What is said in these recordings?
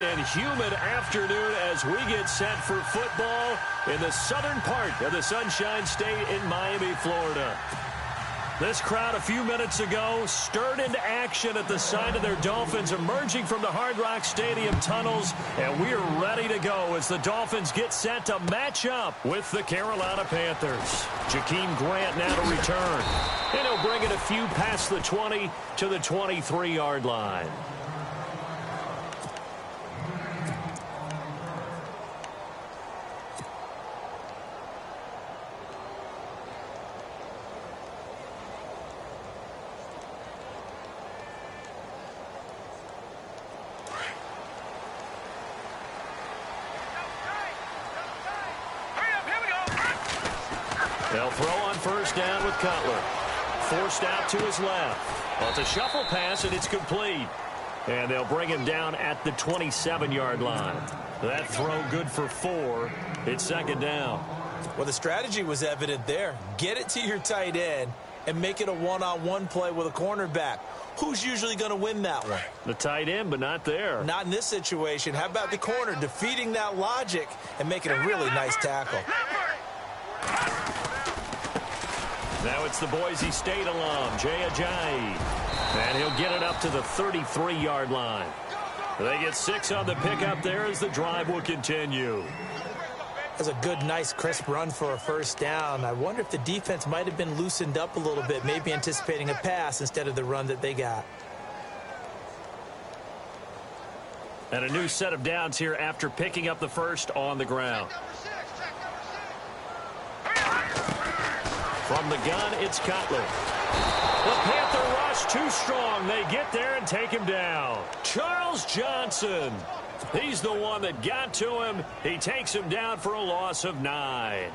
And humid afternoon as we get set for football in the southern part of the Sunshine State in Miami, Florida. This crowd a few minutes ago stirred into action at the sight of their Dolphins emerging from the Hard Rock Stadium tunnels, and we're ready to go as the Dolphins get set to match up with the Carolina Panthers. Jakeem Grant now to return, and he'll bring it a few past the 20 to the 23-yard line. They'll throw on first down with Cutler. Forced out to his left. Well, it's a shuffle pass, and it's complete. And they'll bring him down at the 27-yard line. That throw good for 4. It's second down. Well, the strategy was evident there. Get it to your tight end and make it a one-on-one play with a cornerback. Who's usually going to win that one? The tight end, but not there. Not in this situation. How about the corner defeating that logic and making a really nice tackle? Now it's the Boise State alum, jaycazzz. And he'll get it up to the 33-yard line. They get 6 on the pickup there as the drive will continue. That's a good, nice, crisp run for a first down. I wonder if the defense might have been loosened up a little bit, maybe anticipating a pass instead of the run that they got. And a new set of downs here after picking up the first on the ground. From the gun, it's Cutler. The Panther rush too strong. They get there and take him down. Charles Johnson. He's the one that got to him. He takes him down for a loss of 9.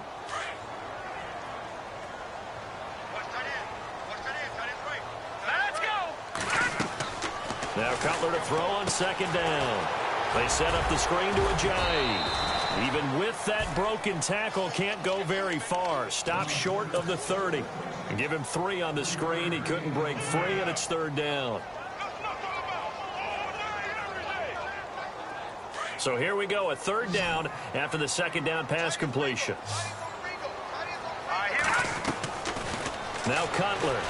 Let's go. Now Cutler to throw on second down. They set up the screen to Ajayi. Even with that broken tackle, can't go very far. Stop short of the 30. And give him 3 on the screen. He couldn't break free, and it's third down. So here we go, a third down after the second down pass completion. Now Cutler.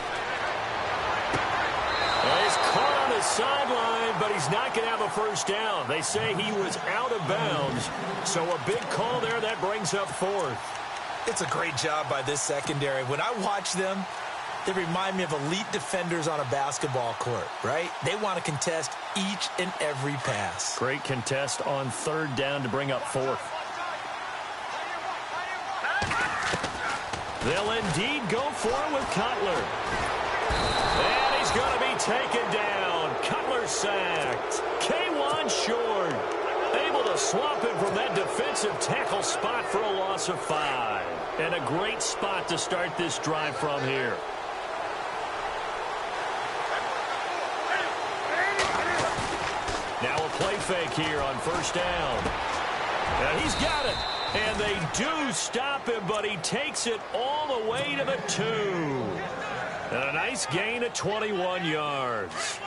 He's caught on his sideline, but he's not going to have a first down. They say he was out of bounds, so a big call there that brings up 4th. It's a great job by this secondary. When I watch them, they remind me of elite defenders on a basketball court, right? They want to contest each and every pass. Great contest on third down to bring up 4th. They'll indeed go for it with Cutler. And he's going to be taken down. Cutler sacked. K1 short. Able to swamp him from that defensive tackle spot for a loss of 5. And a great spot to start this drive from here. Now a play fake here on first down. And he's got it. And they do stop him, but he takes it all the way to the 2. And a nice gain of 21 yards.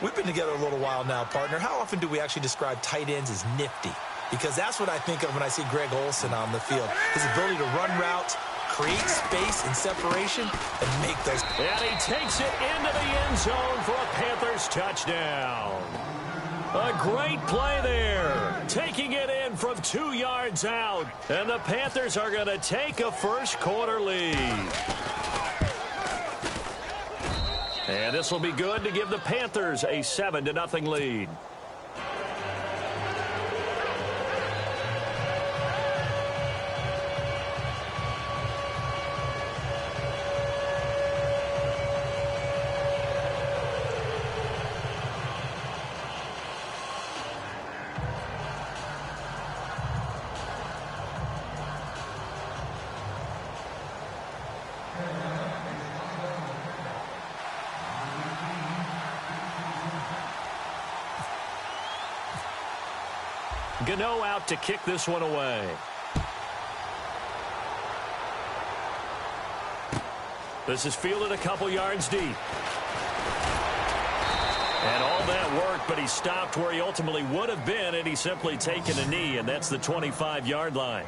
We've been together a little while now, partner. How often do we actually describe tight ends as nifty? Because that's what I think of when I see Greg Olsen on the field. His ability to run routes, create space and separation, and make those. And he takes it into the end zone for a Panthers touchdown. A great play there. Taking it in from 2 yards out. And the Panthers are going to take a first quarter lead. And this will be good to give the Panthers a 7-0 lead. Gano out to kick this one away. This is fielded a couple yards deep. And all that That worked, but he stopped where he ultimately would have been, and he's simply taken a knee, and that's the 25-yard line.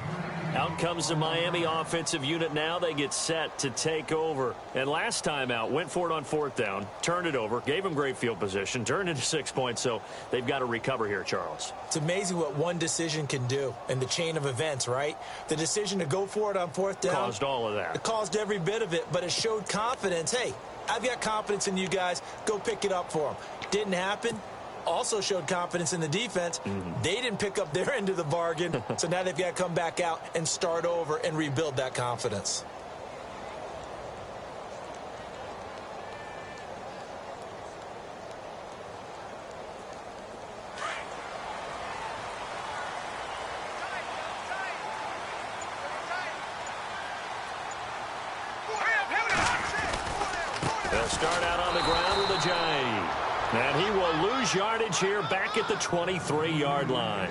Out comes the Miami offensive unit now. They get set to take over. And last time out, went for it on 4th down, turned it over, gave them great field position, turned into 6 points, so they've got to recover here, Charles. It's amazing what one decision can do in the chain of events, right? The decision to go for it on 4th down. Caused all of that. It caused every bit of it, but it showed confidence. Hey, I've got confidence in you guys. Go pick it up for them. Didn't happen. Also showed confidence in the defense. They didn't pick up their end of the bargain, so now they've got to come back out and start over and rebuild that confidence. They'll start out on the ground with a Jay. And he will lose yardage here back at the 23-yard line.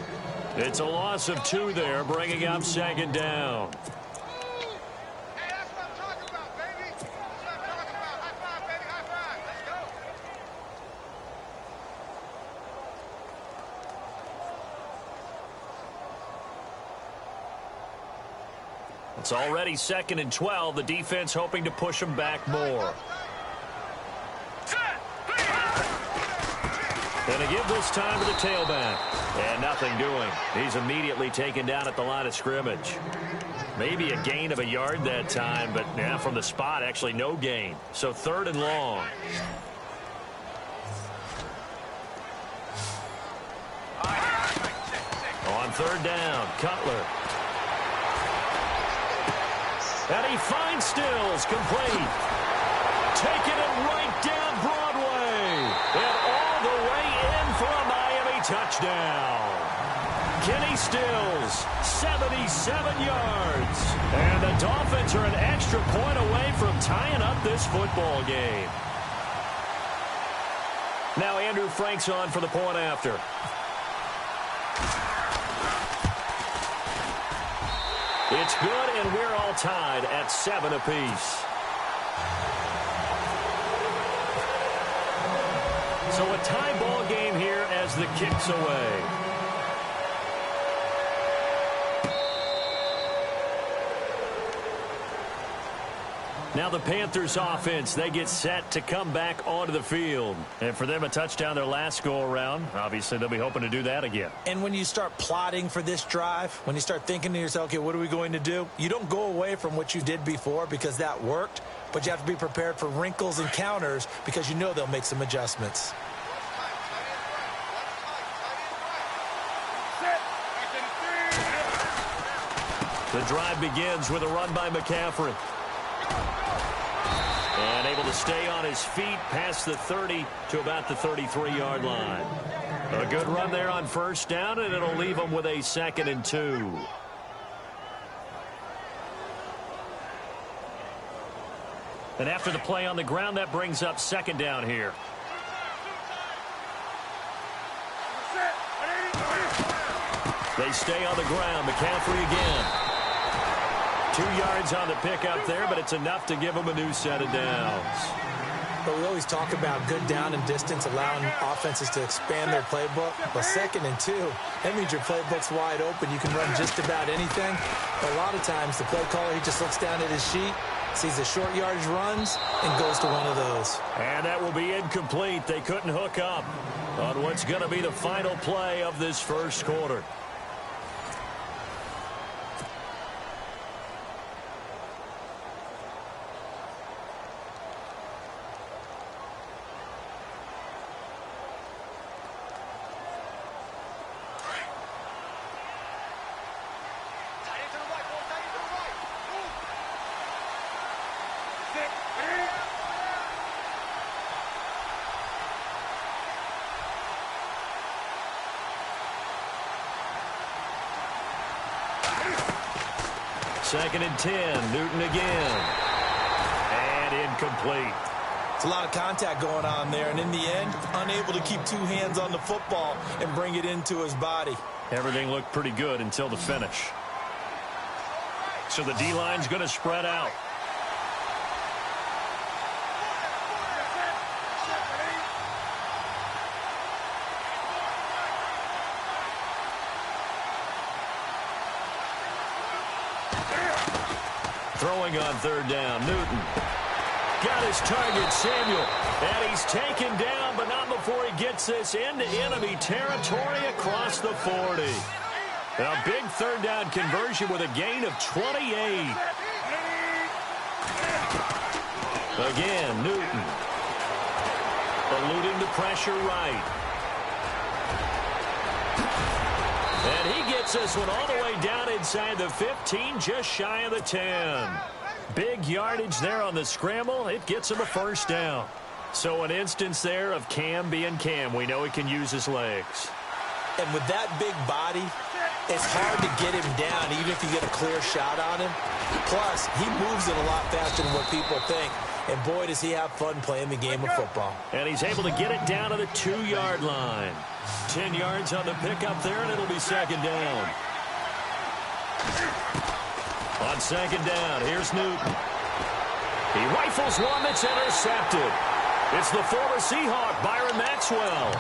It's a loss of 2 there, bringing up 2nd down. Hey, that's what I'm talking about, baby. That's what I'm talking about. High five, baby. High five. Let's go. It's already 2nd and 12. The defense hoping to push them back more. And to give this time to the tailback. And nothing doing. He's immediately taken down at the line of scrimmage. Maybe a gain of a yard that time, but yeah, from the spot, actually no gain. So 3rd and long. On 3rd down, Cutler. And he finds Stills, complete. Taking it right down Broadway. And all the way in for a Miami touchdown. Kenny Stills, 77 yards. And the Dolphins are an extra point away from tying up this football game. Now Andrew Frank's on for the point after. It's good, and we're all tied at 7 apiece. So a tie ball game here as the kick's away. Now the Panthers offense, they get set to come back onto the field. And for them, a touchdown their last go-around. Obviously, they'll be hoping to do that again. And when you start plotting for this drive, when you start thinking to yourself, okay, what are we going to do? You don't go away from what you did before because that worked, but you have to be prepared for wrinkles and counters because you know they'll make some adjustments. The drive begins with a run by McCaffrey. And able to stay on his feet past the 30 to about the 33-yard line. A good run there on first down, and it'll leave them with a 2nd and 2. And after the play on the ground, that brings up 2nd down here. They stay on the ground. McCaffrey again. 2 yards on the pickup there, but it's enough to give them a new set of downs. But we always talk about good down and distance, allowing offenses to expand their playbook. But 2nd and 2, that means your playbook's wide open. You can run just about anything. But a lot of times, the play caller, he just looks down at his sheet, sees the short yardage runs, and goes to one of those. And that will be incomplete. They couldn't hook up on what's going to be the final play of this first quarter. Second and 10. Newton again. And incomplete. It's a lot of contact going on there, and in the end, unable to keep 2 hands on the football and bring it into his body. Everything looked pretty good until the finish. So the D-line's going to spread out. Throwing on third down, Newton. Got his target, Samuel. And he's taken down, but not before he gets this into enemy territory across the 40. A big third down conversion with a gain of 28. Again, Newton. Eluding the pressure right. And he gets this one all the way down inside the 15, just shy of the 10. Big yardage there on the scramble. It gets him a first down. So an instance there of Cam being Cam. We know he can use his legs. And with that big body, it's hard to get him down, even if you get a clear shot on him. Plus, he moves it a lot faster than what people think. And boy, does he have fun playing the game of football. And he's able to get it down to the 2-yard line. 10 yards on the pickup there, and it'll be second down. On second down, here's Newton. He rifles one that's intercepted. It's the former Seahawk, Byron Maxwell.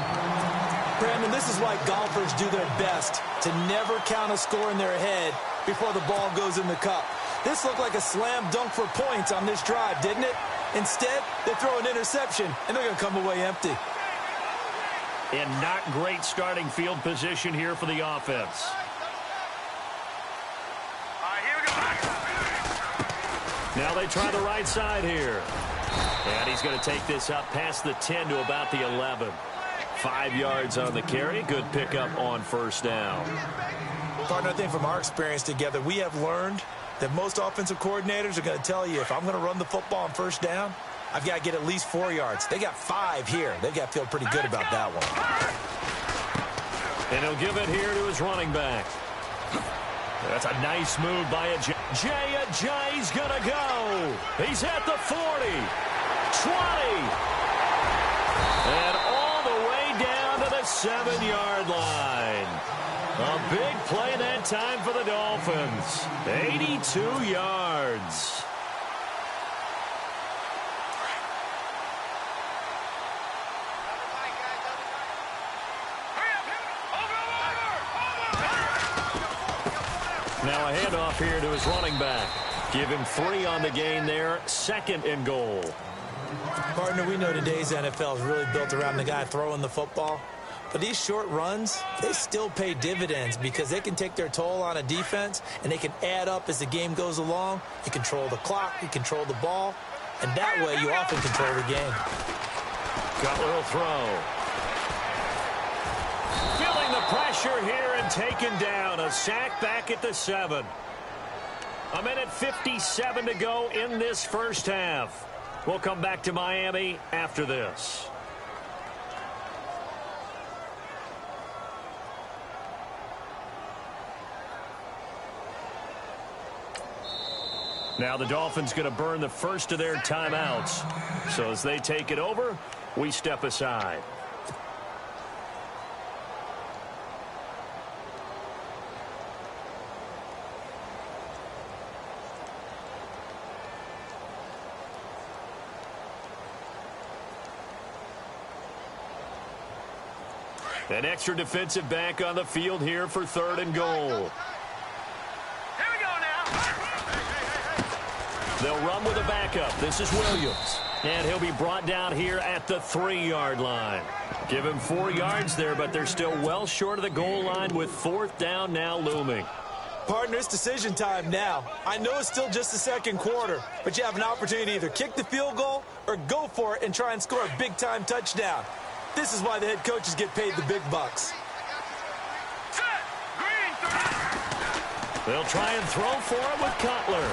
Brandon, this is why golfers do their best to never count a score in their head before the ball goes in the cup. This looked like a slam dunk for points on this drive, didn't it? Instead, they throw an interception, and they're going to come away empty. And not great starting field position here for the offense. Now they try the right side here. And he's going to take this up past the 10 to about the 11. 5 yards on the carry. Good pickup on first down. Partner, I think from our experience together, we have learned that most offensive coordinators are going to tell you, if I'm going to run the football on first down, I've got to get at least 4 yards. They got 5 here. They've got to feel pretty good about that one. And he'll give it here to his running back. That's a nice move by Jay's going to go. He's at the 40, 20, and all the way down to the 7-yard line. A big play that time for the Dolphins. 82 yards. Now a handoff here to his running back. Give him 3 on the gain there. 2nd and goal. Partner, we know today's NFL is really built around the guy throwing the football. But these short runs, they still pay dividends because they can take their toll on a defense, and they can add up as the game goes along. You control the clock, you control the ball, and that way you often control the game. Cutler will throw. Feeling the pressure here and taken down. A sack back at the 7. 1:57 to go in this first half. We'll come back to Miami after this. Now the Dolphins going to burn the first of their timeouts. So as they take it over, we step aside. An extra defensive back on the field here for 3rd and goal. They'll run with a backup. This is Williams. And he'll be brought down here at the 3-yard line. Give him 4 yards there, but they're still well short of the goal line with 4th down now looming. Partner, it's decision time now. I know it's still just the second quarter, but you have an opportunity to either kick the field goal or go for it and try and score a big-time touchdown. This is why the head coaches get paid the big bucks. They'll try and throw for it with Cutler.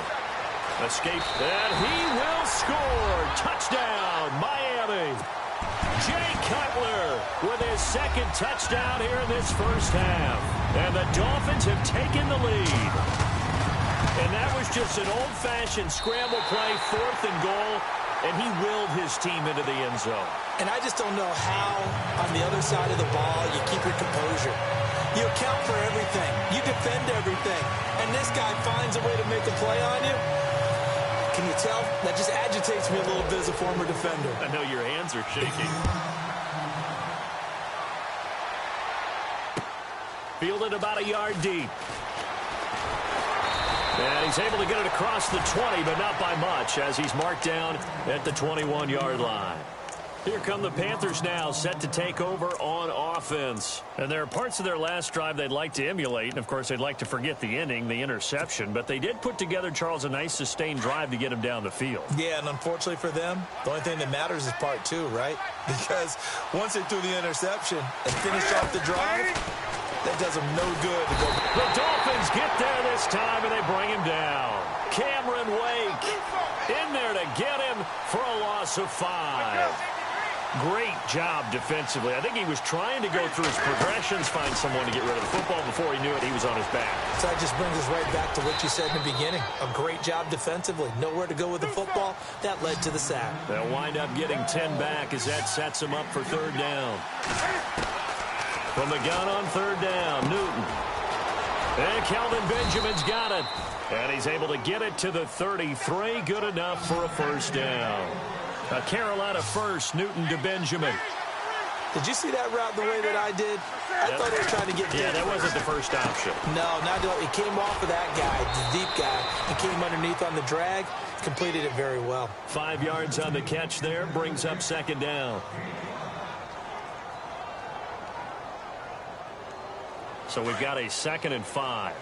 Escape, and he will score. Touchdown, Miami. Jay Cutler with his 2nd touchdown here in this first half. And the Dolphins have taken the lead. And that was just an old-fashioned scramble play, 4th and goal, and he willed his team into the end zone. And I just don't know how, on the other side of the ball, you keep your composure. You account for everything. You defend everything. And this guy finds a way to make a play on you. Can you tell? That just agitates me a little bit as a former defender. I know your hands are shaking. Fielded about a yard deep. And he's able to get it across the 20, but not by much, as he's marked down at the 21-yard line. Here come the Panthers now, set to take over on offense. And there are parts of their last drive they'd like to emulate. And, of course, they'd like to forget the ending, the interception. But they did put together, Charles, a nice sustained drive to get him down the field. Yeah, and unfortunately for them, the only thing that matters is part two, right? Because once they threw the interception and finished off the drive, that does them no good to go. The Dolphins get there this time, and they bring him down. Cameron Wake in there to get him for a loss of 5. Great job defensively. I think he was trying to go through his progressions, find someone to get rid of the football. Before he knew it, he was on his back. So that just brings us right back to what you said in the beginning. A great job defensively. Nowhere to go with the football. That led to the sack. They'll wind up getting 10 back as that sets him up for third down. From the gun on third down, Newton. And Kelvin Benjamin's got it. And he's able to get it to the 33. Good enough for a first down. A Carolina first, Newton to Benjamin. Did you see that route the way that I did? I thought they were trying to get deep. Yeah, that wasn't the first option. No, not at all. It came off of that guy, the deep guy, and came underneath on the drag. Completed it very well. 5 yards on the catch there, brings up second down. So we've got a 2nd and 5.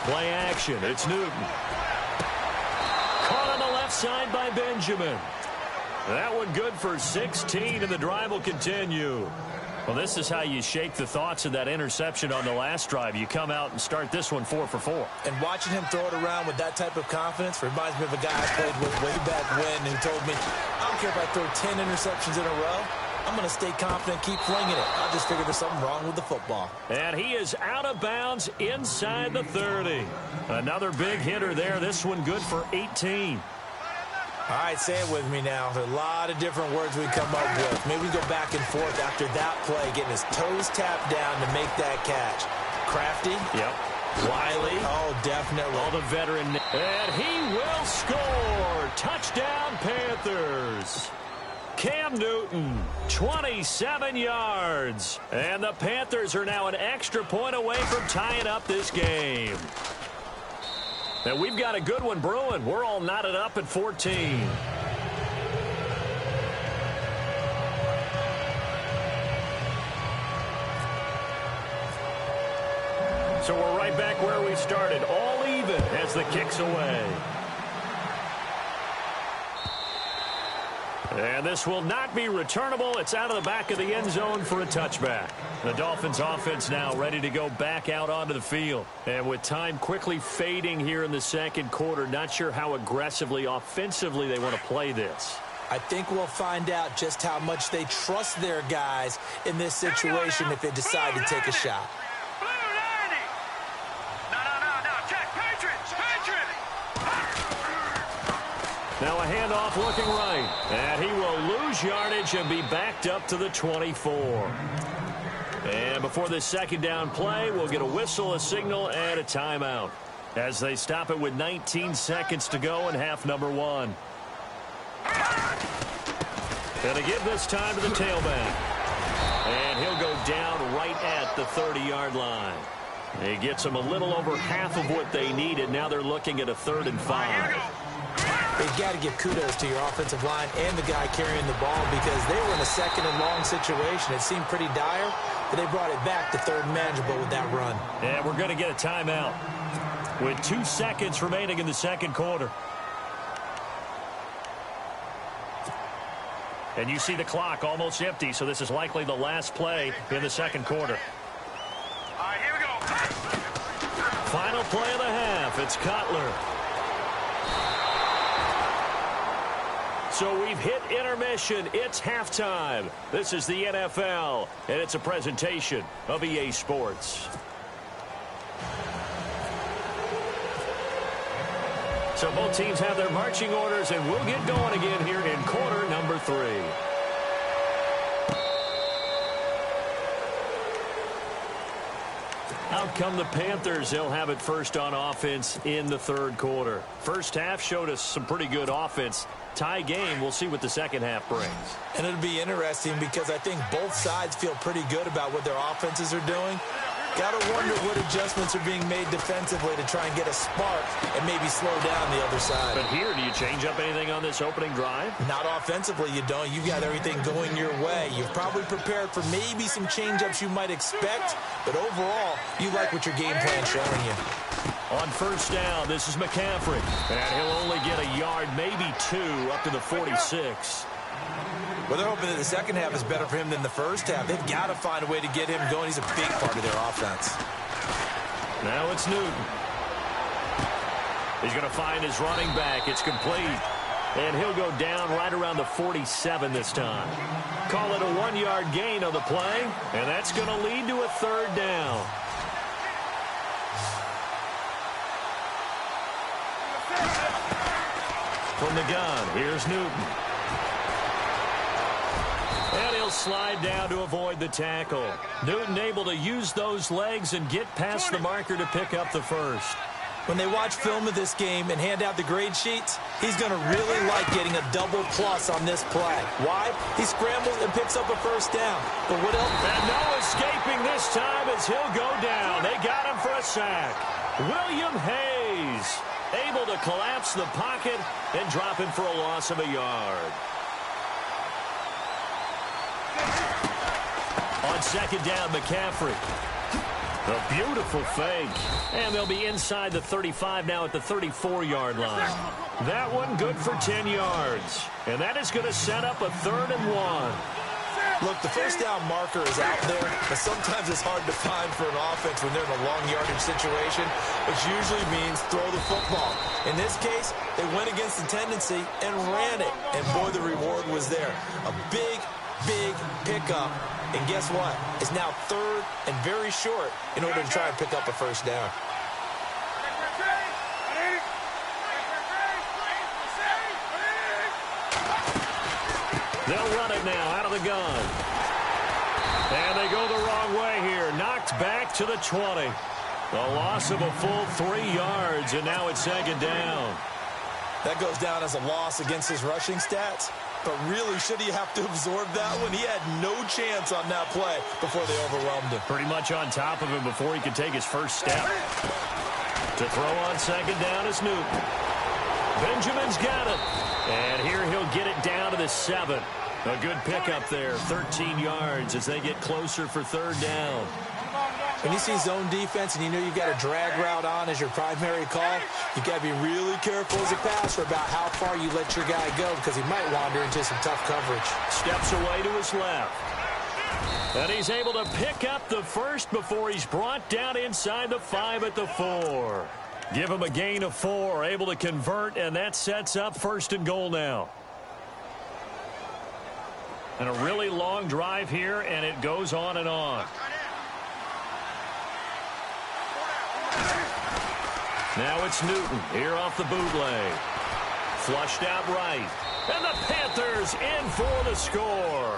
Play action. It's Newton. Caught on the left side by Benjamin. That one good for 16, and the drive will continue. Well, this is how you shake the thoughts of that interception on the last drive. You come out and start this one 4 for 4. And watching him throw it around with that type of confidence reminds me of a guy I played with way back when who told me, I don't care if I throw 10 interceptions in a row. I'm going to stay confident, keep flinging it. I just figured there's something wrong with the football. And he is out of bounds inside the 30. Another big hitter there. This one good for 18. All right, say it with me now. There's a lot of different words we come up with. Maybe we go back and forth after that play, getting his toes tapped down to make that catch. Crafty? Yep. Wiley? Oh, definitely. All the veteran. And he will score. Touchdown, Panthers. Cam Newton, 27 yards. And the Panthers are now an extra point away from tying up this game. And we've got a good one brewing. We're all knotted up at 14. So we're right back where we started, all even as the kick's away. And this will not be returnable. It's out of the back of the end zone for a touchback. The Dolphins offense now ready to go back out onto the field. And with time quickly fading here in the second quarter, not sure how aggressively, offensively they want to play this. I think we'll find out just how much they trust their guys in this situation if they decide to take a shot. Now a handoff looking right. And he will lose yardage and be backed up to the 24. And before this second down play, we'll get a whistle, a signal, and a timeout as they stop it with 19 seconds to go in half number 1. Gonna give this time to the tailback. And he'll go down right at the 30-yard line. He gets them a little over half of what they needed. Now they're looking at a 3rd and 5. They've got to give kudos to your offensive line and the guy carrying the ball because they were in a 2nd and long situation. It seemed pretty dire, but they brought it back to 3rd and manageable with that run. And we're going to get a timeout with 2 seconds remaining in the second quarter. And you see the clock almost empty, so this is likely the last play in the second quarter. All right, here we go. Final play of the half. It's Cutler. So we've hit intermission. It's halftime. This is the NFL, and it's a presentation of EA Sports. So both teams have their marching orders, and we'll get going again here in quarter number 3. Out come the Panthers. They'll have it first on offense in the third quarter. First half showed us some pretty good offense. tie game. We'll see what the second half brings. And it'll be interesting because I think both sides feel pretty good about what their offenses are doing. Got to wonder what adjustments are being made defensively to try and get a spark and maybe slow down the other side. But here, do you change up anything on this opening drive? Not offensively, you don't. You've got everything going your way. You've probably prepared for maybe some change-ups you might expect, but overall, you like what your game plan's showing you. On first down, this is McCaffrey. And he'll only get a yard, maybe two, up to the 46. Well, they're hoping that the second half is better for him than the first half. They've got to find a way to get him going. He's a big part of their offense. Now it's Newton. He's going to find his running back. It's complete. And he'll go down right around the 47 this time. Call it a 1-yard gain on the play. And that's going to lead to a third down. From the gun, here's Newton. And he'll slide down to avoid the tackle. Newton able to use those legs and get past the marker to pick up the first. When they watch film of this game and hand out the grade sheets, he's going to really like getting a double plus on this play. Why? He scrambles and picks up a first down. But what else? And no escaping this time as he'll go down. They got him for a sack. William Hayes able to collapse the pocket and drop him for a loss of a yard. On second down, McCaffrey. A beautiful fake. And they'll be inside the 35 now at the 34-yard line. That one good for 10 yards. And that is going to set up a 3rd and 1. Look, the first down marker is out there, but sometimes it's hard to find for an offense when they're in a long yardage situation, which usually means throw the football. In this case, they went against the tendency and ran it. And boy, the reward was there. A big pickup. And guess what? It's now 3rd and very short in order to try and pick up a first down. They'll run it now out of the gun. And they go the wrong way here. Knocked back to the 20. A loss of a full 3 yards, and now it's second down. That goes down as a loss against his rushing stats. But really, should he have to absorb that one? He had no chance on that play before they overwhelmed him. Pretty much on top of him before he could take his first step. To throw on second down is Newton. Benjamin's got it. And here he'll get it down to the 7. A good pickup there, 13 yards as they get closer for third down. When you see zone defense and you know you've got a drag route on as your primary call, you've got to be really careful as a passer about how far you let your guy go because he might wander into some tough coverage. Steps away to his left. And he's able to pick up the first before he's brought down inside the 5 at the 4. Give him a gain of 4, able to convert, and that sets up 1st and goal now. And a really long drive here, and it goes on and on. Now it's Newton here off the bootleg. Flushed out right. And the Panthers in for the score.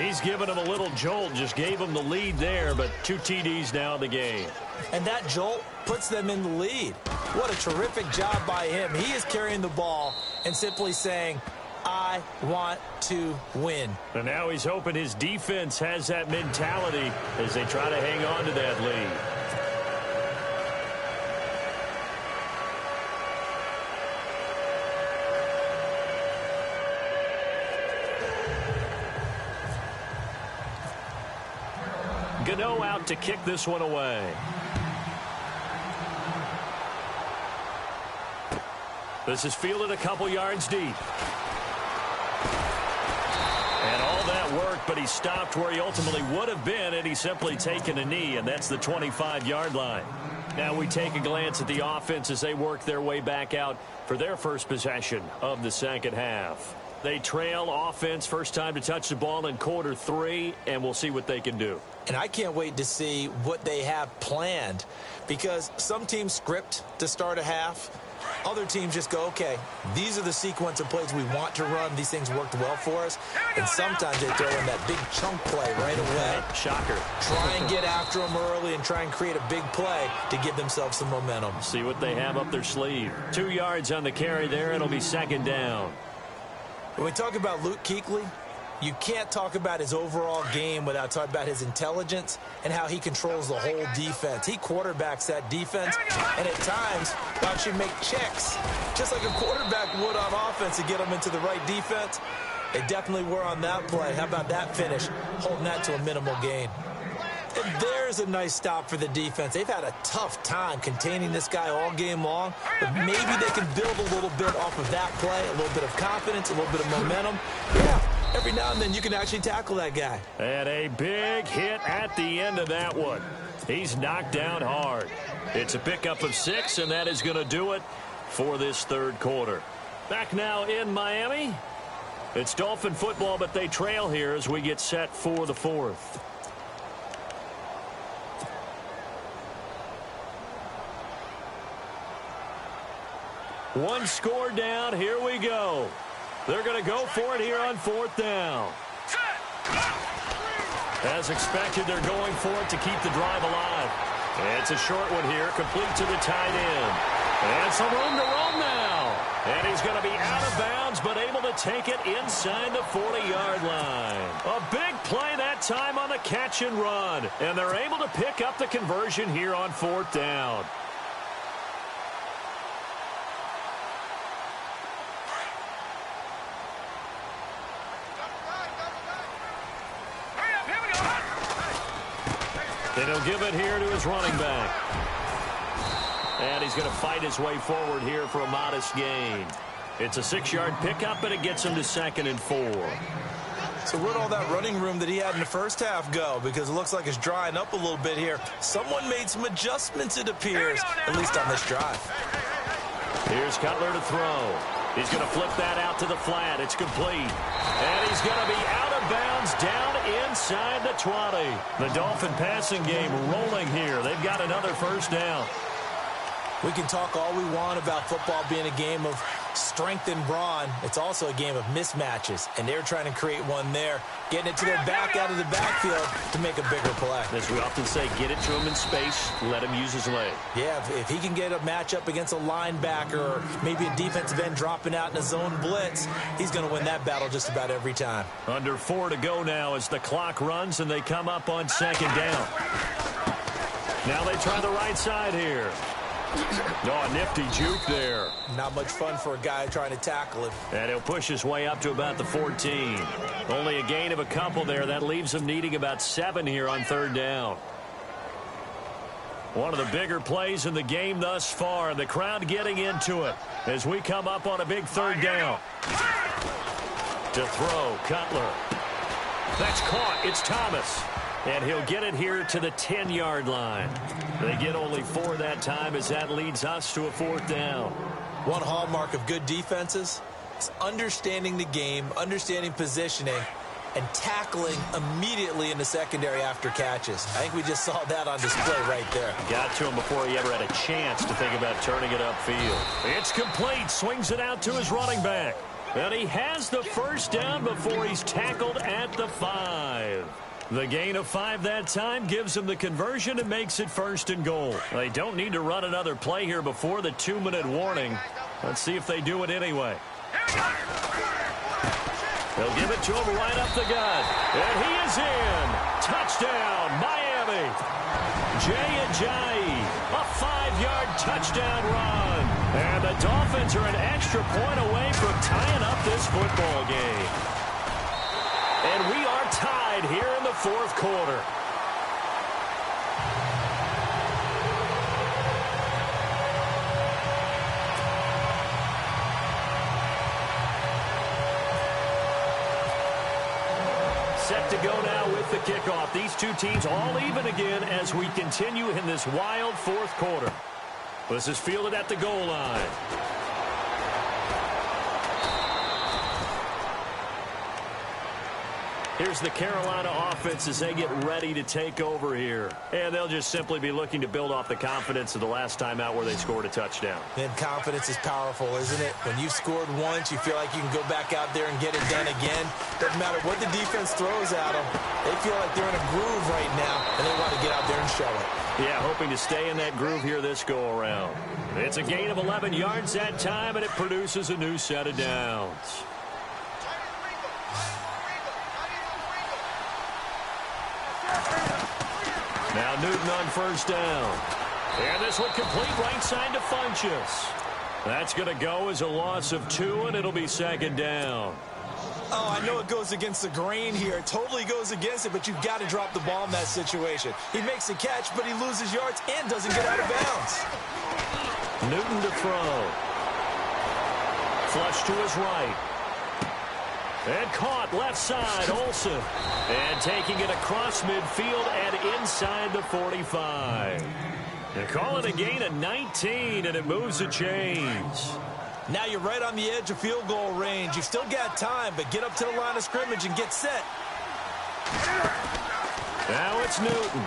He's given him a little jolt, just gave him the lead there, but 2 TDs now in the game. And that jolt puts them in the lead. What a terrific job by him. He is carrying the ball and simply saying, I want to win. And now he's hoping his defense has that mentality as they try to hang on to that lead. Gano out to kick this one away. This is fielded a couple yards deep. And all that work, but he stopped where he ultimately would have been had he simply taken a knee, and that's the 25-yard line. Now we take a glance at the offense as they work their way back out for their first possession of the second half. They trail offense, first time to touch the ball in quarter 3, and we'll see what they can do. And I can't wait to see what they have planned because some teams script to start a half. Other teams just go, okay, these are the sequence of plays we want to run. These things worked well for us. And sometimes they throw in that big chunk play right away. Shocker. Try and get after them early and try and create a big play to give themselves some momentum. See what they have up their sleeve. 2 yards on the carry there. It'll be second down. When we talk about Luke Kuechly, you can't talk about his overall game without talking about his intelligence and how he controls the whole defense. He quarterbacks that defense, and at times will actually make checks, just like a quarterback would on offense to get them into the right defense. They definitely were on that play. How about that finish, holding that to a minimal gain? And there's a nice stop for the defense. They've had a tough time containing this guy all game long, but maybe they can build a little bit off of that play, a little bit of confidence, a little bit of momentum. Yeah, every now and then you can actually tackle that guy. And a big hit at the end of that one. He's knocked down hard. It's a pickup of 6, and that is going to do it for this third quarter. Back now in Miami. It's Dolphin football, but they trail here as we get set for the fourth. One score down. Here we go. They're going to go for it here on fourth down. As expected, they're going for it to keep the drive alive. It's a short one here, complete to the tight end. And some room to roam now. And he's going to be out of bounds, but able to take it inside the 40-yard line. A big play that time on the catch and run. And they're able to pick up the conversion here on fourth down. And he'll give it here to his running back. And he's going to fight his way forward here for a modest gain. It's a 6-yard pickup, and it gets him to 2nd and 4. So where'd all that running room that he had in the first half go? Because it looks like it's drying up a little bit here. Someone made some adjustments, it appears, at least on this drive. Here's Cutler to throw. He's going to flip that out to the flat. It's complete. And he's going to be out of bounds down inside the 20. The Dolphin passing game rolling here. They've got another first down. We can talk all we want about football being a game of strength and brawn. It's also a game of mismatches, and they're trying to create one there, getting it to their back out of the backfield to make a bigger play. As we often say, get it to him in space, let him use his leg. Yeah, if he can get a matchup against a linebacker or maybe a defensive end dropping out in a zone blitz, he's going to win that battle just about every time. Under 4 to go now as the clock runs, and they come up on 2nd down. Now they try the right side here. Oh, a nifty juke there. Not much fun for a guy trying to tackle him. And he'll push his way up to about the 14. Only a gain of a couple there. That leaves him needing about 7 here on 3rd down. One of the bigger plays in the game thus far. And the crowd getting into it as we come up on a big 3rd down. To throw, Cutler. That's caught. It's Thomas. And he'll get it here to the 10-yard line. They get only 4 that time as that leads us to a 4th down. One hallmark of good defenses is understanding the game, understanding positioning, and tackling immediately in the secondary after catches. I think we just saw that on display right there. Got to him before he ever had a chance to think about turning it upfield. It's complete. Swings it out to his running back. And he has the first down before he's tackled at the 5. The gain of 5 that time gives them the conversion and makes it 1st and goal. They don't need to run another play here before the 2-minute warning. Let's see if they do it anyway. They'll give it to him right up the gut. And he is in. Touchdown, Miami. Jaycazzz, a 5-yard touchdown run. And the Dolphins are an extra point away from tying up this football game. And we are tied here in the 4th quarter. Set to go now with the kickoff. These two teams all even again as we continue in this wild 4th quarter. This is fielded at the goal line. Here's the Carolina offense as they get ready to take over here. And they'll just simply be looking to build off the confidence of the last time out where they scored a touchdown. And confidence is powerful, isn't it? When you've scored once, you feel like you can go back out there and get it done again. Doesn't matter what the defense throws at them. They feel like they're in a groove right now, and they want to get out there and show it. Yeah, hoping to stay in that groove here this go-around. It's a gain of 11 yards that time, and it produces a new set of downs. Now Newton on first down. And this one complete right side to Funchess. That's going to go as a loss of 2, and it'll be second down. Oh, I know it goes against the grain here. It totally goes against it, but you've got to drop the ball in that situation. He makes a catch, but he loses yards and doesn't get out of bounds. Newton to throw. Flush to his right. And caught left side, Olsen. And taking it across midfield and inside the 45. They're calling a gain of 19, and it moves the chains. Now you're right on the edge of field goal range. You've still got time, but get up to the line of scrimmage and get set. Now it's Newton.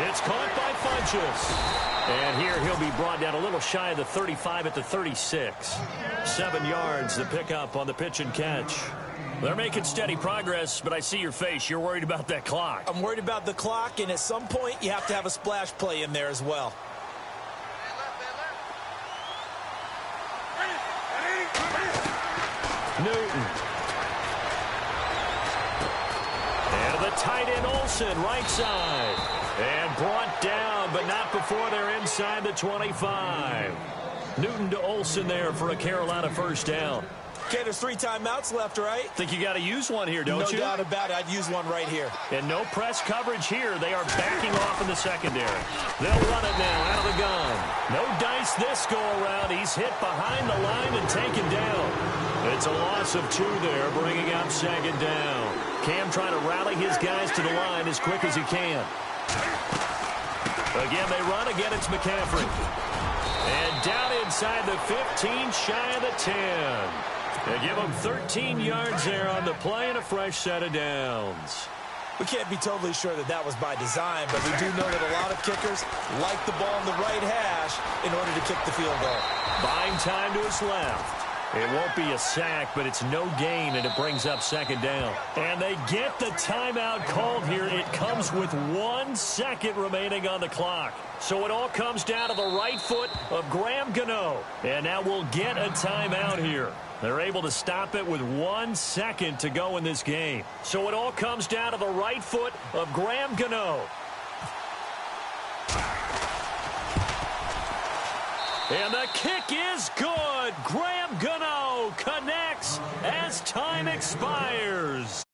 It's caught by Funchess. And here he'll be brought down a little shy of the 35 at the 36. 7 yards the pickup on the pitch and catch. They're making steady progress, but I see your face. You're worried about that clock. I'm worried about the clock, and at some point you have to have a splash play in there as well. Newton. And the tight end Olsen, right side. And brought down, but not before they're inside the 25. Newton to Olsen there for a Carolina first down. Okay, there's 3 timeouts left, right? Think you got to use one here, don't you? No doubt about it. I'd use one right here. And no press coverage here. They are backing off in the secondary. They'll run it now out of the gun. No dice this go-around. He's hit behind the line and taken down. It's a loss of 2 there, bringing up second down. Cam trying to rally his guys to the line as quick as he can. Again, they run. Again, it's McCaffrey. And down inside the 15, shy of the 10. They give him 13 yards there on the play and a fresh set of downs. We can't be totally sure that that was by design, but we do know that a lot of kickers like the ball in the right hash in order to kick the field goal. Buying time to his left. It won't be a sack, but it's no gain, and it brings up second down. And they get the timeout called here. It comes with 1 second remaining on the clock. So it all comes down to the right foot of Graham Gano. And now we'll get a timeout here. They're able to stop it with 1 second to go in this game. So it all comes down to the right foot of Graham Gano. And the kick is good. Graham Gano connects as time expires.